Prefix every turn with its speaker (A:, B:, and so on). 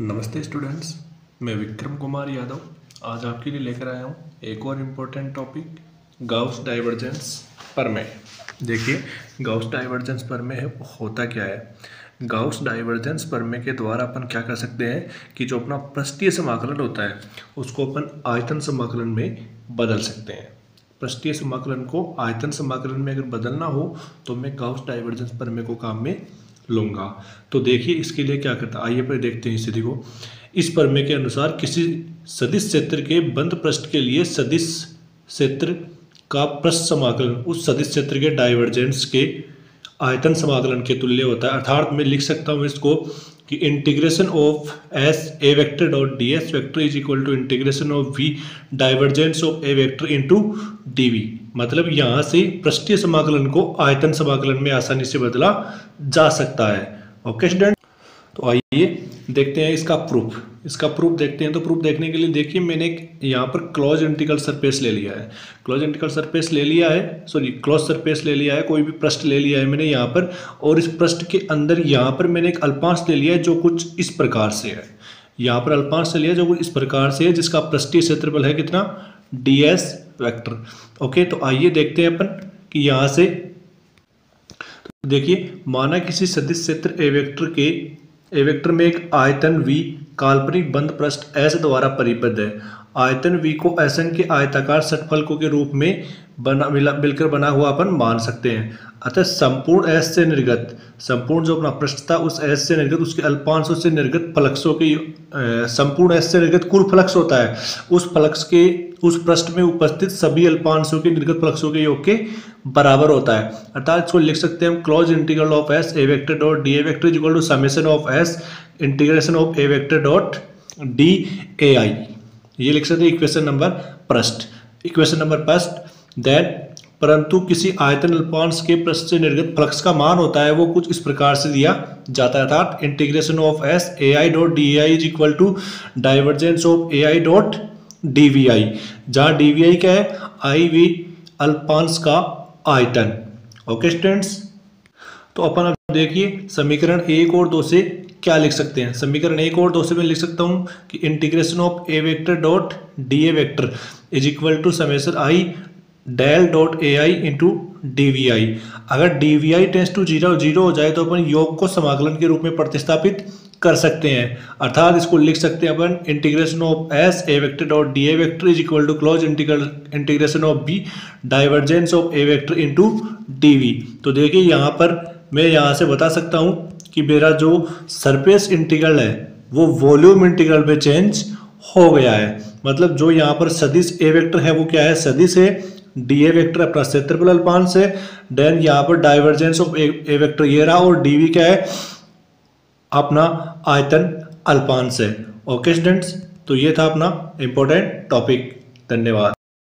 A: नमस्ते स्टूडेंट्स, मैं विक्रम कुमार यादव आज आपके लिए लेकर आया हूँ एक और इम्पोर्टेंट टॉपिक गाउस डाइवर्जेंस प्रमेय। देखिए, गाउस डाइवर्जेंस प्रमेय है होता क्या है। गाउस डाइवर्जेंस प्रमेय के द्वारा अपन क्या कर सकते हैं कि जो अपना पृष्ठीय समाकलन होता है उसको अपन आयतन समाकलन में बदल सकते हैं। पृष्ठीय समाकलन को आयतन समाकलन में अगर बदलना हो तो मैं गाउस डाइवर्जेंस प्रमेय को काम में लूंगा। तो देखिए इसके लिए क्या करता है, आइए पर देखते हैं स्थिति को। इस प्रमेय के अनुसार किसी सदिश क्षेत्र के बंद पृष्ठ के लिए सदिश क्षेत्र का पृष्ठ समाकलन उस सदिश क्षेत्र के डाइवर्जेंस के आयतन समाकलन के तुल्य होता है। अर्थात मैं लिख सकता हूँ इसको कि integration of S A vector dot d s vector is equal to integration of v divergence of A vector into D v. मतलब यहाँ से पृष्ठीय समाकलन को आयतन समाकलन में आसानी से बदला जा सकता है। ओके स्टूडेंट, तो आइए देखते हैं इसका प्रूफ देखते हैं। तो प्रूफ देखने के लिए देखिए, मैंने यहाँ पर क्लोज इंटीग्रल सरफेस ले लिया है। क्लोज सरफेस ले लिया है, कोई भी पृष्ठ ले लिया है मैंने यहाँ पर, और इस पृष्ठ के अंदर यहाँ पर मैंने एक अल्पांश ले लिया है जो कुछ इस प्रकार से है। यहाँ पर अल्पांश ले लिया जो कुछ इस प्रकार से है, जिसका पृष्ठीय क्षेत्रफल है कितना, ds वेक्टर। ओके, तो आइए देखते हैं अपन कि यहाँ से देखिए, माना किसी सदिश क्षेत्र ए वेक्टर में एक आयतन v काल्पनिक बंद पृष्ठ S द्वारा परिबद्ध है। आयतन v को Sn के आयताकार षटफलकों के रूप में मिलकर बना हुआ अपन मान सकते हैं। अतः संपूर्ण S से निर्गत, संपूर्ण जो अपना पृष्ठ था उस S से निर्गत उसके अल्पांशों से निर्गत फलक्सों के संपूर्ण S से निर्गत कुल फलक्स होता है, उस फलक्स के उस पृष्ठ में उपस्थित सभी अल्पांशों के निर्गत फलक्सों के योग के बराबर होता है। अर्थात इसको लिख सकते हैं हम close integral of S A vector dot D A vector is equal to summation of S integration of A vector dot D A I. ये लिख सकते हैं इक्वेशन नंबर फर्स्ट। देन परंतु किसी आयतन अल्पांश के पृष्ठ से निर्गत फ्लक्स का मान होता है वो कुछ इस प्रकार से दिया जाता है। अर्थात integration of S A I dot D A I is equal to divergence of A I dot D V I, जहाँ डी वी आई क्या है, आई वी अल्पांश का आयतन। ओके स्टूडेंट्स, तो अपन अब देखिए समीकरण 1 और 2 से क्या लिख सकते हैं। समीकरण 1 और 2 से मैं लिख सकता हूँ कि integration of A vector dot D A vector is equal to summation I del dot A I into D V I. अगर D V I tends to zero हो जाए तो अपन योग को समाकलन के रूप में प्रतिस्थापित कर सकते हैं। अर्थात इसको लिख सकते हैं अपन integration of S A vector dot D A vector is equal to close integration of B divergence of A vector into D V. तो देखिए यहाँ पर मैं यहाँ से बता सकता हूँ कि मेरा जो सरफेस इंटीग्रल है वो वॉल्यूम इंटीग्रल में चेंज हो गया है। मतलब जो यहाँ पर सदिश ए वेक्टर है वो क्या है, सदिश है, डी ए वेक्टर अपना क्षेत्रफल अल्पांश है, देन यहाँ पर डाइवर्जेंस ऑफ ए वेक्टर ये रहा, और डी वी क्या है, अपना आयतन अल्पांश है। ओके स्टूडेंट्स, तो ये था अपना इंपॉर्टेंट टॉपिक। धन्यवाद।